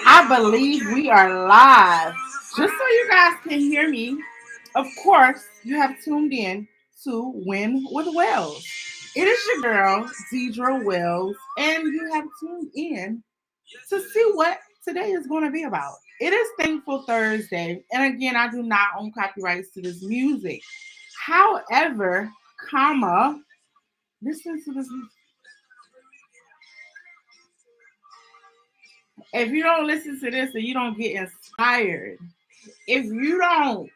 I believe we are live. Just so you guys can hear me, of course, you have tuned in to Win with Wells. It is your girl, Deidre Wells, and you have tuned in to see what today is going to be about. It is Thankful Thursday, and again, I do not own copyrights to this music. However, comma, listen to this. If you don't listen to this and you don't get inspired, if you don't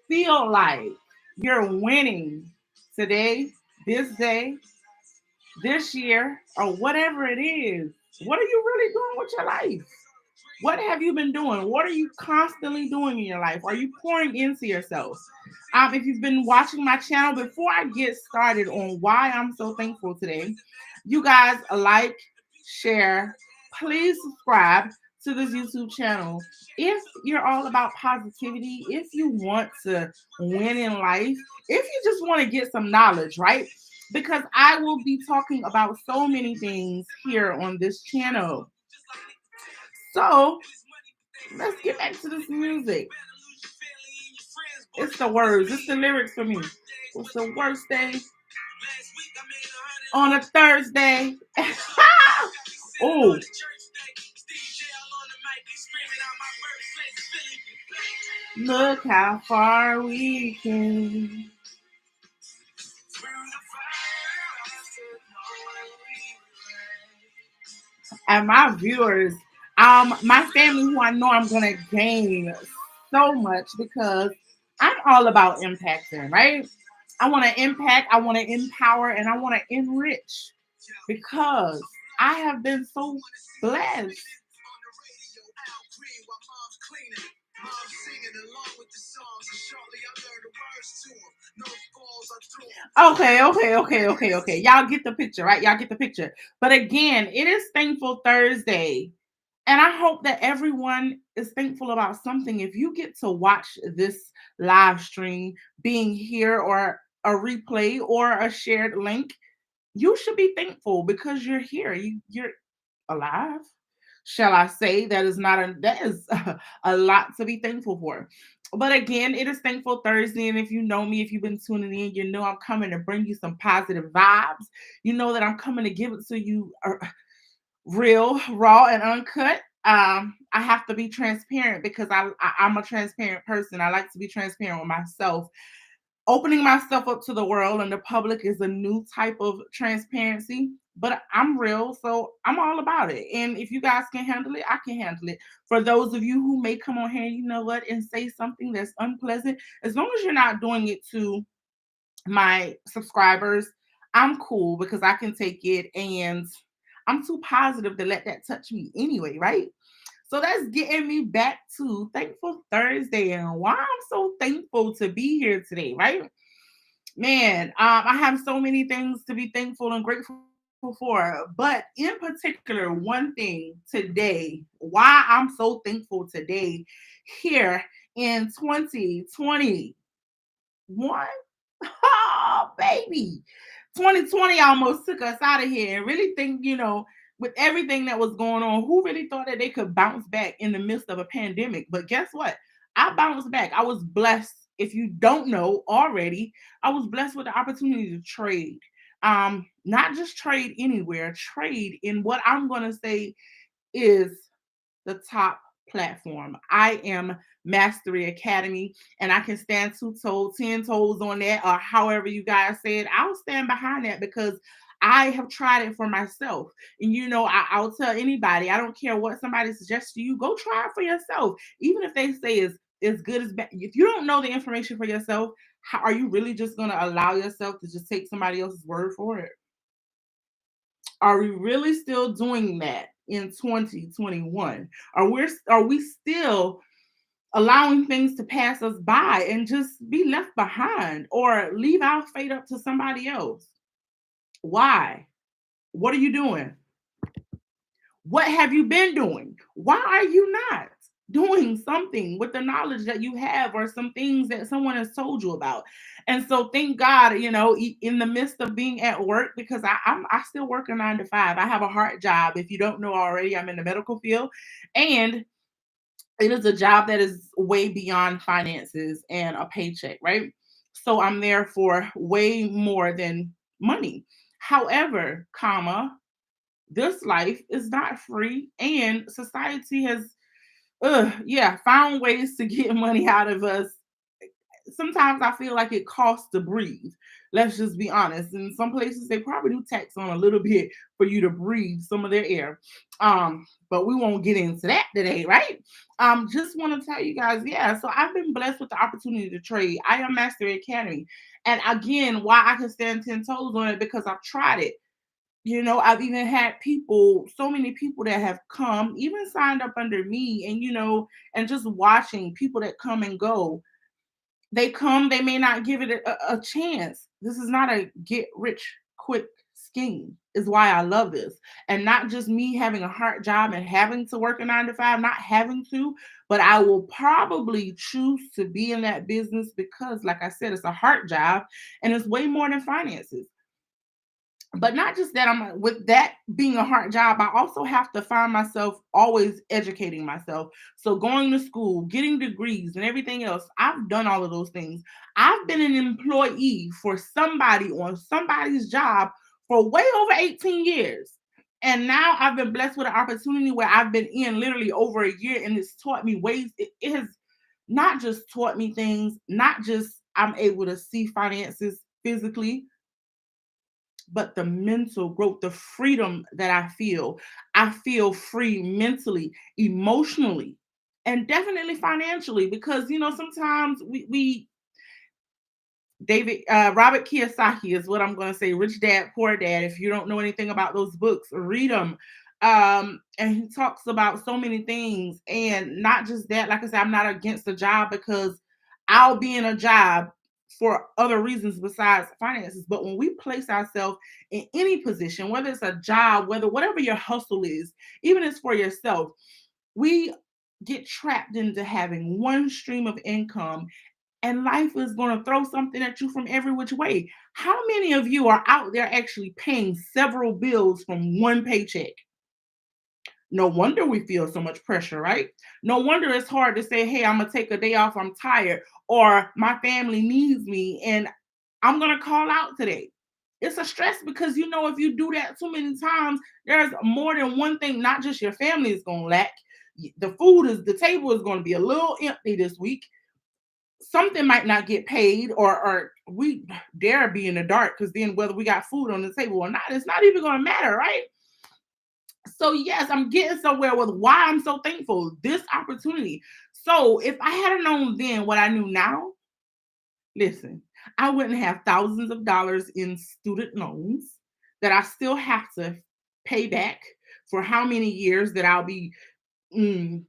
feel like you're winning today, this day, this year, or whatever it is, what are you really doing with your life? What have you been doing? What are you constantly doing in your life? Are you pouring into yourself? If you've been watching my channel, before I get started on why I'm so thankful today, you guys like, share, please subscribe to this YouTube channel. If you're all about positivity, if you want to win in life, if you just want to get some knowledge, right? Because I will be talking about so many things here on this channel. So let's get back to this music. It's the words, it's the lyrics for me. What's the worst day on a Thursday? Oh, look how far we came. And my viewers, my family who I know I'm gonna gain so much because I'm all about impacting, right? I want to impact, I want to empower, and I want to enrich because I have been so blessed. Okay. Y'all get the picture, right? Y'all get the picture. But again, it is Thankful Thursday. And I hope that everyone is thankful about something. If you get to watch this live stream being here or a replay or a shared link, you should be thankful because you're here. You're alive. Shall I say that is a lot to be thankful for. But again, it is Thankful Thursday, and if you know me, if you've been tuning in, you know I'm coming to bring you some positive vibes. You know that I'm coming to give it to you real, raw, and uncut. I have to be transparent because I'm a transparent person. I like to be transparent with myself. Opening myself up to the world and the public is a new type of transparency, but I'm real, so I'm all about it. And if you guys can handle it, I can handle it. For those of you who may come on here, you know what, and say something that's unpleasant, as long as you're not doing it to my subscribers, I'm cool because I can take it and I'm too positive to let that touch me anyway, right? So that's getting me back to Thankful Thursday and why I'm so thankful to be here today, right? Man, I have so many things to be thankful and grateful for, but in particular, one thing today, why I'm so thankful today here in 2021. Oh, baby. 2020 almost took us out of here. And really think, with everything that was going on, who really thought that they could bounce back in the midst of a pandemic? But guess what? I bounced back. I was blessed. If you don't know already, I was blessed with the opportunity to trade. Not just trade anywhere, trade in what I'm going to say is the top platform. I am Mastery Academy, and I can stand 2 toes, 10 toes on that, or however you guys say it. I'll stand behind that because I have tried it for myself. And I'll tell anybody, I don't care what somebody suggests to you, go try it for yourself. Even if they say it's as good as bad. If you don't know the information for yourself, how are you really just going to allow yourself to just take somebody else's word for it? Are we really still doing that in 2021? Are we still allowing things to pass us by and just be left behind or leave our fate up to somebody else? Why? What are you doing? What have you been doing? Why are you not? doing something with the knowledge that you have or some things that someone has told you about. And so thank God, in the midst of being at work, because I still work a 9 to 5. I have a hard job. If you don't know already, I'm in the medical field, and it is a job that is way beyond finances and a paycheck, right? So I'm there for way more than money. However, this life is not free, and society has yeah, found ways to get money out of us. Sometimes I feel like it costs to breathe. Let's just be honest. In some places, they probably do tax on a little bit for you to breathe some of their air. But we won't get into that today, right? Just want to tell you guys, yeah. So I've been blessed with the opportunity to trade. I am Mastery Academy, and again, why I can stand 10 toes on it, because I've tried it. I've even had people, so many people that have come, even signed up under me, and and just watching people that come and go. They come, they may not give it a chance. This is not a get rich quick scheme, is why I love this. And not just me having a hard job and having to work a 9 to 5, not having to, but I will probably choose to be in that business because, like I said, it's a hard job and it's way more than finances. But not just that, I'm with that being a hard job, I also have to find myself always educating myself. So going to school, getting degrees and everything else, I've done all of those things. I've been an employee for somebody on somebody's job for way over 18 years. And now I've been blessed with an opportunity where I've been in literally over a year, and it's taught me ways. It has not just taught me things, not just I'm able to see finances physically, but the mental growth, the freedom that I feel. I feel free mentally, emotionally, and definitely financially, because sometimes we David Robert Kiyosaki is what I'm going to say. Rich Dad, Poor Dad. If you don't know anything about those books, read them. And he talks about so many things, and not just that. Like I said, I'm not against the job, because I'll be in a job for other reasons besides finances. But when we place ourselves in any position, whether it's a job, whether whatever your hustle is, even if it's for yourself, we get trapped into having one stream of income, and life is going to throw something at you from every which way. How many of you are out there actually paying several bills from one paycheck? No wonder we feel so much pressure, right? No wonder it's hard to say, hey, I'm going to take a day off, I'm tired, or my family needs me and I'm going to call out today. It's a stress, because if you do that too many times, there's more than one thing. Not just your family is going to lack. The table is going to be a little empty this week. Something might not get paid, or we dare be in the dark, because then whether we got food on the table or not, it's not even going to matter, right? So yes, I'm getting somewhere with why I'm so thankful this opportunity. So if I had known then what I knew now, listen, I wouldn't have thousands of dollars in student loans that I still have to pay back for how many years that I'll be mm,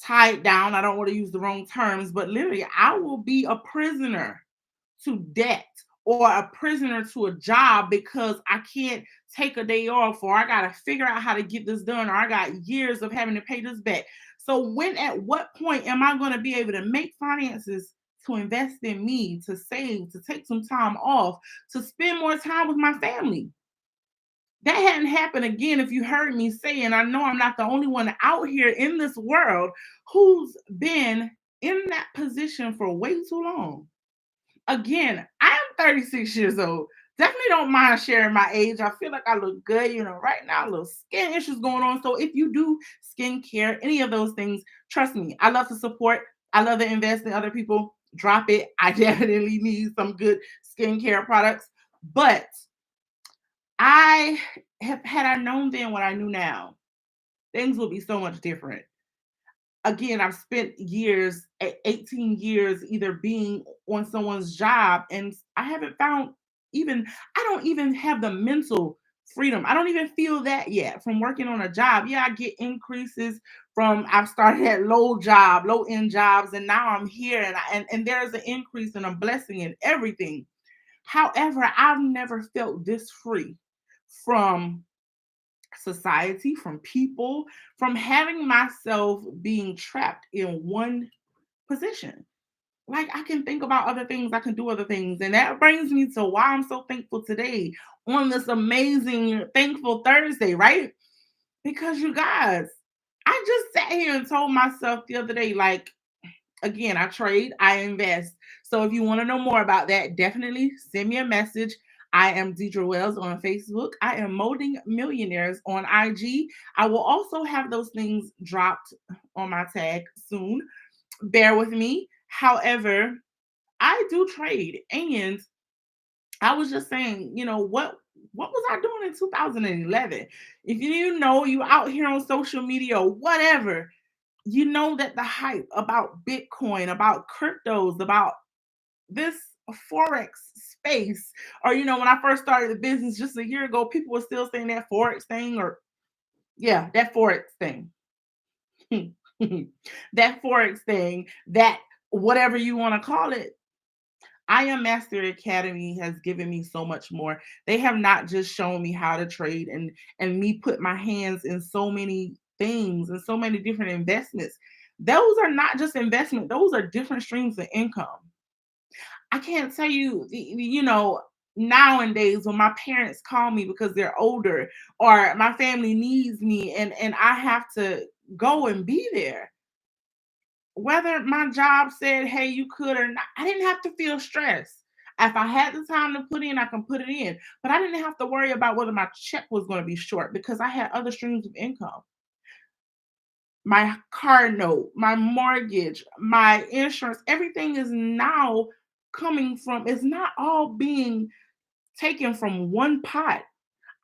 tied down. I don't want to use the wrong terms, but literally, I will be a prisoner to debt, or a prisoner to a job, because I can't take a day off, or I got to figure out how to get this done, or I got years of having to pay this back. So, at what point am I going to be able to make finances to invest in me, to save, to take some time off, to spend more time with my family? That hadn't happened again, if you heard me say, and I know I'm not the only one out here in this world who's been in that position for way too long. Again, I am 36 years old. Definitely don't mind sharing my age. I feel like I look good, right now, little skin issues going on. So if you do skincare, any of those things, trust me, I love to support. I love to invest in other people. Drop it. I definitely need some good skincare products. But I have had I known then what I knew now, things would be so much different. Again, I've spent years, 18 years, either being on someone's job, and I haven't found even, I don't even have the mental freedom. I don't even feel that yet from working on a job. Yeah, I get increases from, I've started at low end jobs, and now I'm here, and there's an increase and a blessing in everything. However, I've never felt this free from society, from people, from having myself being trapped in one position. Like, I can think about other things, I can do other things. And that brings me to why I'm so thankful today on this amazing Thankful Thursday, right? Because you guys, I just sat here and told myself the other day, like, again, I trade, I invest. So if you want to know more about that, definitely send me a message. I am Deidre Wells on Facebook. I am Molding Millionaires on IG. I will also have those things dropped on my tag soon. Bear with me. However, I do trade, and I was just saying, what was I doing in 2011? If you know you out here on social media or whatever, you know that the hype about Bitcoin, about cryptos, about this forex space, or when I first started the business just a year ago, people were still saying that forex thing, or yeah, that forex thing. That forex thing, that whatever you want to call it. I Am Master Academy has given me so much more. They have not just shown me how to trade and me put my hands in so many things and so many different investments. Those are not just investment, those are different streams of income. I can't tell you, nowadays when my parents call me because they're older or my family needs me and I have to go and be there, whether my job said, hey, you could or not, I didn't have to feel stressed. If I had the time to put in, I can put it in. But I didn't have to worry about whether my check was going to be short because I had other streams of income. My car note, my mortgage, my insurance, everything is now coming from, it's not all being taken from one pot.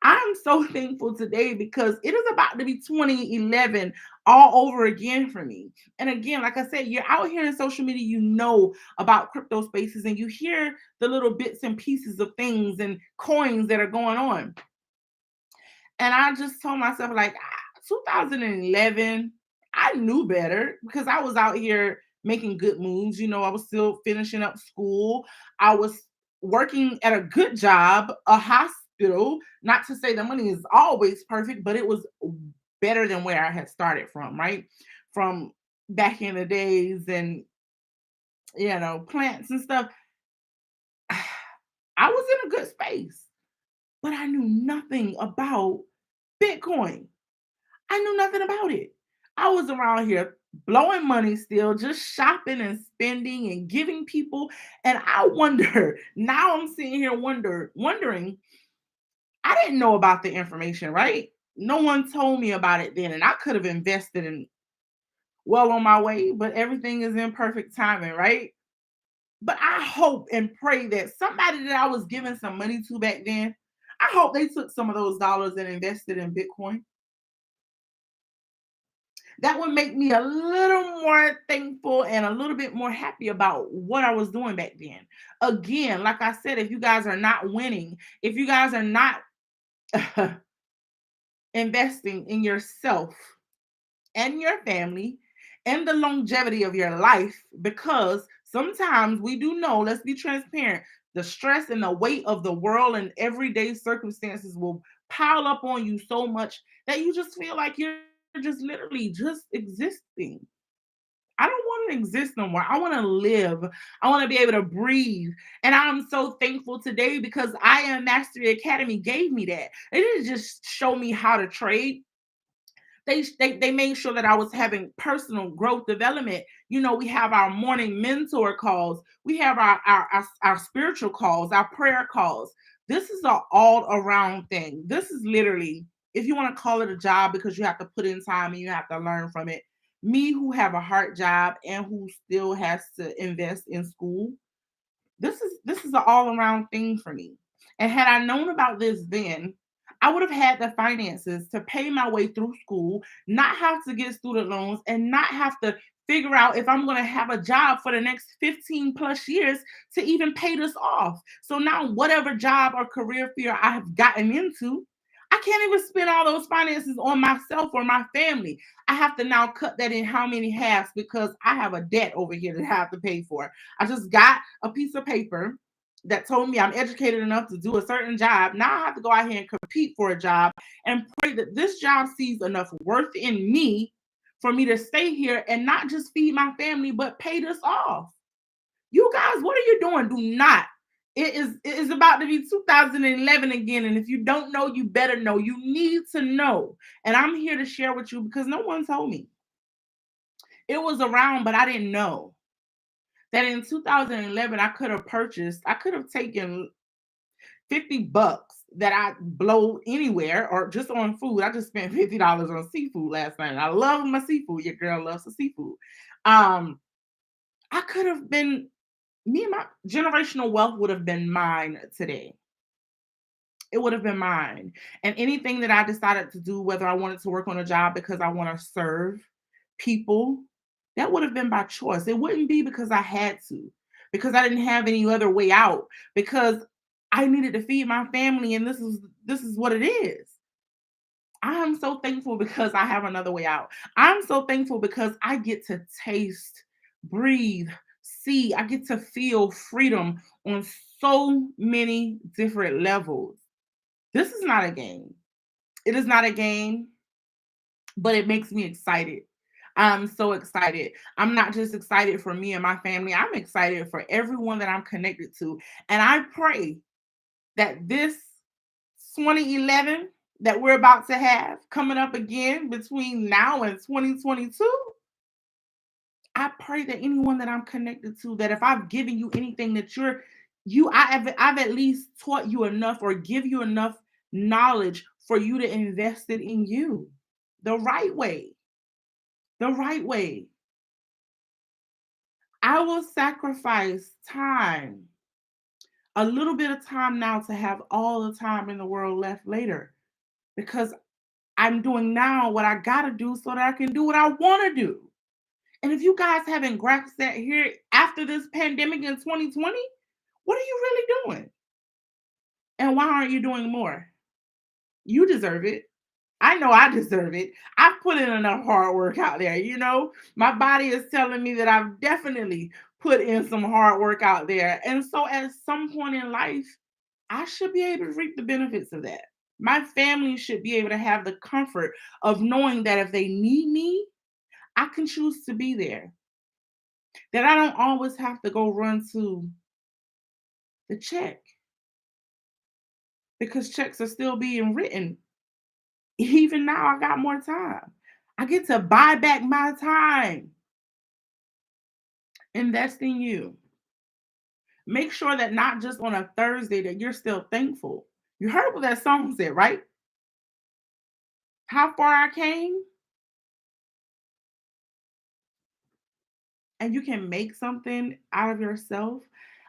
I'm so thankful today because it is about to be 2011 all over again for me. And again, like I said, you're out here in social media, you know about crypto spaces and you hear the little bits and pieces of things and coins that are going on. And I just told myself, like, 2011, I knew better because I was out here making good moves. I was still finishing up school. I was working at a good job, a hospital. Not to say the money is always perfect, but it was better than where I had started from, right? From back in the days and, plants and stuff. I was in a good space, but I knew nothing about Bitcoin. I knew nothing about it. I was around here blowing money still, just shopping and spending and giving people. And I wonder, now I'm sitting here wondering, I didn't know about the information, right? No one told me about it then. And I could have invested in well on my way, but everything is in perfect timing, right? But I hope and pray that somebody that I was giving some money to back then, I hope they took some of those dollars and invested in Bitcoin. That would make me a little more thankful and a little bit more happy about what I was doing back then. Again, like I said, if you guys are not winning, if you guys are not investing in yourself and your family and the longevity of your life, because sometimes we do know, let's be transparent, the stress and the weight of the world and everyday circumstances will pile up on you so much that you just feel like you're just literally just existing. I don't want to exist no more. I want to live. I want to be able to breathe. And I'm so thankful today because I Am Mastery Academy gave me that. They didn't just show me how to trade. They made sure that I was having personal growth development. We have our morning mentor calls. We have our spiritual calls, our prayer calls. This is an all around thing. This is literally, if you want to call it a job because you have to put in time and you have to learn from it. Me who have a hard job and who still has to invest in school, this is an all around thing for me. And had I known about this then, I would have had the finances to pay my way through school, not have to get student loans, and not have to figure out if I'm going to have a job for the next 15 plus years to even pay this off. So now, whatever job or career field I have gotten into, I can't even spend all those finances on myself or my family. I have to now cut that in how many halves because I have a debt over here that I have to pay for. I just got a piece of paper that told me I'm educated enough to do a certain job. Now I have to go out here and compete for a job and pray that this job sees enough worth in me for me to stay here and not just feed my family, but pay this off. You guys, what are you doing? Do not. It is about to be 2011 again. And if you don't know, you better know. You need to know. And I'm here to share with you because no one told me. It was around, but I didn't know that in 2011 I could have taken $50 that I blow anywhere or just on food. I just spent $50 on seafood last night. I love my seafood. Your girl loves the seafood. Um, I could have been me and my generational wealth would have been mine today. It would have been mine. And anything that I decided to do, whether I wanted to work on a job because I want to serve people, that would have been by choice. It wouldn't be because I had to, because I didn't have any other way out, because I needed to feed my family and this is what it is. I am so thankful because I have another way out. I'm so thankful because I get to taste, breathe, see, I get to feel freedom on so many different levels. This is not a game. It is not a game, but it makes me excited. I'm so excited. I'm not just excited for me and my family, I'm excited for everyone that I'm connected to. And I pray that this 2011 that we're about to have coming up again between now and 2022, I pray that anyone that I'm connected to, that if I've given you anything that I've at least taught you enough or give you enough knowledge for you to invest it in you the right way. The right way. I will sacrifice time, a little bit of time now to have all the time in the world left later because I'm doing now what I got to do so that I can do what I want to do. And if you guys haven't grasped that here after this pandemic in 2020, what are you really doing? And why aren't you doing more? You deserve it. I know I deserve it. I've put in enough hard work out there. My body is telling me that I've definitely put in some hard work out there. And so at some point in life, I should be able to reap the benefits of that. My family should be able to have the comfort of knowing that if they need me, I can choose to be there. That I don't always have to go run to the check because checks are still being written. Even now, I got more time. I get to buy back my time. Invest in you. Make sure that not just on a Thursday that you're still thankful. You heard what that song said, right? How far I came, and you can make something out of yourself,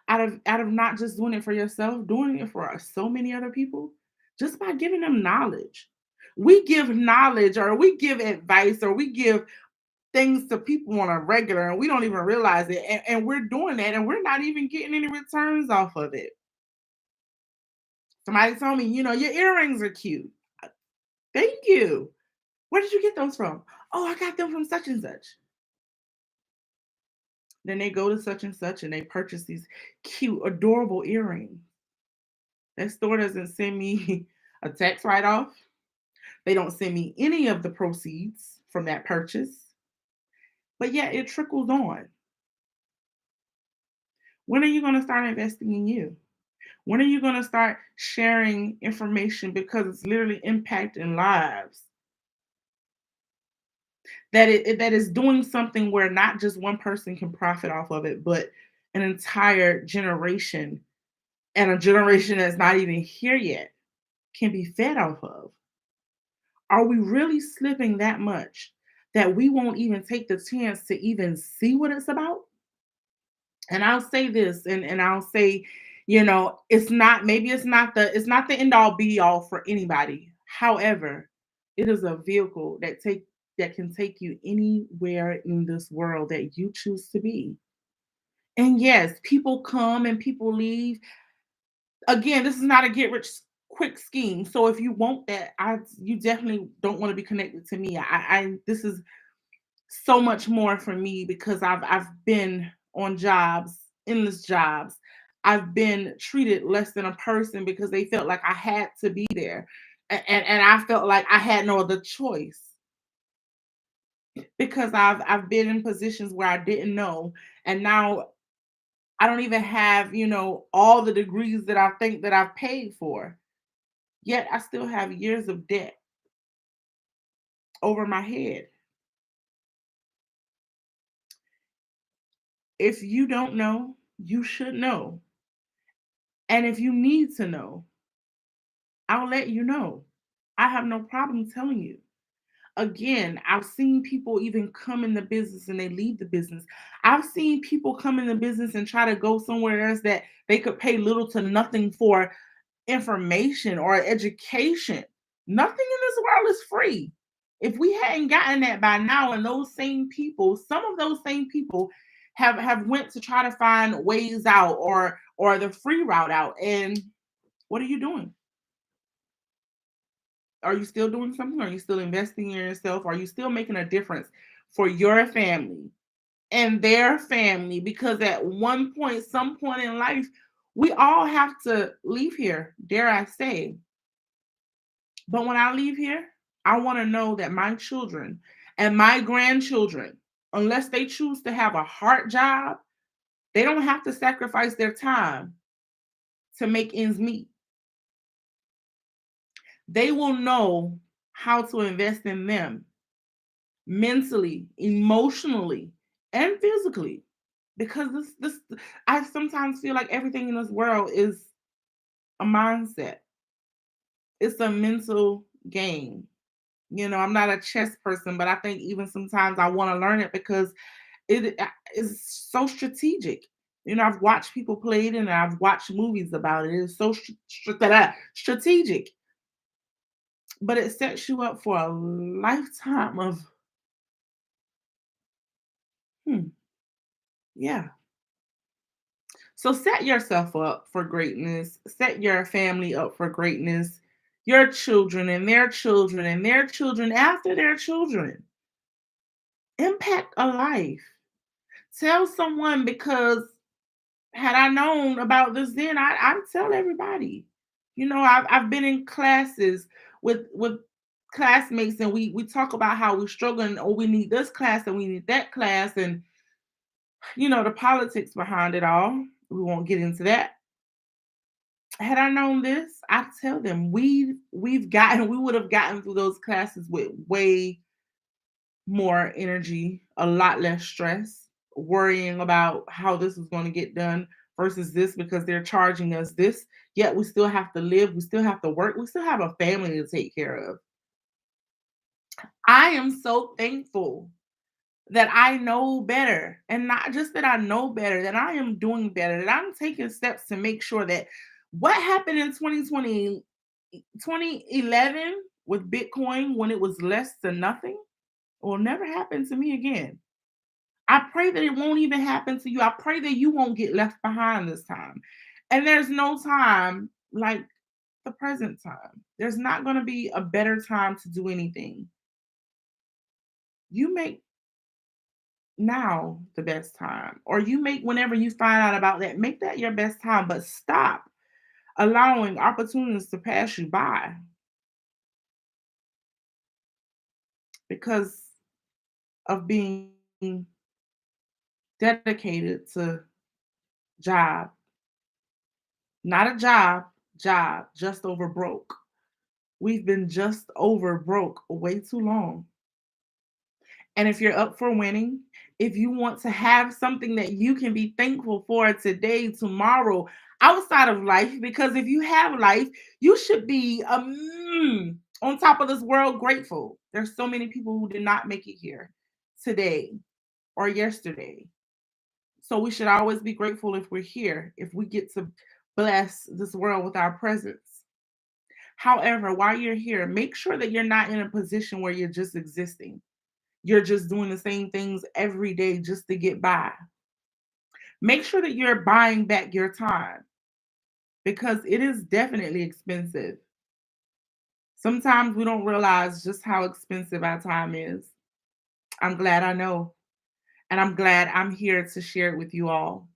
out of not just doing it for yourself, doing it for so many other people, just by giving them knowledge. We give knowledge or we give advice or we give things to people on a regular and we don't even realize it. And we're doing that and we're not even getting any returns off of it. Somebody told me, your earrings are cute. Thank you. Where did you get those from? Oh, I got them from such and such. Then they go to such and such and they purchase these cute, adorable earrings. That store doesn't send me a tax write off. They don't send me any of the proceeds from that purchase. But yet it trickles on. When are you going to start investing in you? When are you going to start sharing information because it's literally impacting lives? That is doing something where not just one person can profit off of it, but an entire generation and a generation that's not even here yet can be fed off of. Are we really slipping that much that we won't even take the chance to even see what it's about? And I'll say this, and I'll say, it's not the end all be all for anybody. However, it is a vehicle that can take you anywhere in this world that you choose to be. And yes, people come and people leave. Again, this is not a get rich quick scheme. So if you want that, you definitely don't want to be connected to me. I this is so much more for me because I've been on jobs, endless jobs. I've been treated less than a person because they felt like I had to be there. And I felt like I had no other choice because I've been in positions where I didn't know, and now I don't even have, all the degrees that I think that I've paid for. Yet I still have years of debt over my head. If you don't know, you should know. And if you need to know, I'll let you know. I have no problem telling you. Again, I've seen people even come in the business and they leave the business. I've seen people come in the business and try to go somewhere else that they could pay little to nothing for information or education. Nothing in this world is free. If we hadn't gotten that by now, and those same people, some of those same people have went to try to find ways out or the free route out. And what are you doing? Are you still doing something? Are you still investing in yourself? Are you still making a difference for your family and their family? Because at one point, some point in life, we all have to leave here, dare I say. But when I leave here, I want to know that my children and my grandchildren, unless they choose to have a hard job, they don't have to sacrifice their time to make ends meet. They will know how to invest in them mentally, emotionally, and physically. Because this I sometimes feel like everything in this world is a mindset. It's a mental game. I'm not a chess person, but I think even sometimes I want to learn it because it is so strategic. I've watched people play it and I've watched movies about it. It's so strategic, but it sets you up for a lifetime of, hmm, yeah. So set yourself up for greatness, set your family up for greatness, your children and their children and their children after their children. Impact a life. Tell someone, because had I known about this then, I'd tell everybody. I've been in classes with classmates, and we talk about how we're struggling. Oh, we need this class and we need that class, and the politics behind it all. We won't get into that. Had I known this, I'd tell them we would have gotten through those classes with way more energy, a lot less stress, worrying about how this is going to get done versus this because they're charging us this. Yet we still have to live, we still have to work, we still have a family to take care of. I am so thankful that I know better, and not just that I know better, that I am doing better, that I'm taking steps to make sure that what happened in 2020, 2011 with Bitcoin when it was less than nothing will never happen to me again. I pray that it won't even happen to you. I pray that you won't get left behind this time. And there's no time like the present time. There's not going to be a better time to do anything. You make now the best time, or you make whenever you find out about that, make that your best time, but stop allowing opportunities to pass you by because of being dedicated to job, not a job, just over broke. We've been just over broke way too long. And if you're up for winning, if you want to have something that you can be thankful for today, tomorrow, outside of life, because if you have life, you should be on top of this world grateful. There's so many people who did not make it here today or yesterday. So we should always be grateful if we're here, if we get to bless this world with our presence. However, while you're here, make sure that you're not in a position where you're just existing. You're just doing the same things every day just to get by. Make sure that you're buying back your time because it is definitely expensive. Sometimes we don't realize just how expensive our time is. I'm glad I know, and I'm glad I'm here to share it with you all.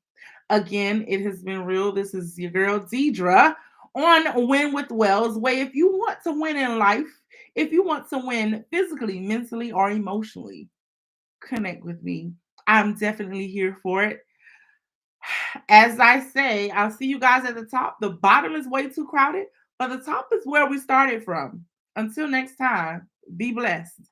Again, it has been real. This is your girl Deidre on Win with Wells. Way if you want to win in life, if you want to win physically, mentally, or emotionally, connect with me. I'm definitely here for it. As I say, I'll see you guys at the top. The bottom is way too crowded, but the top is where we started from. Until next time, be blessed.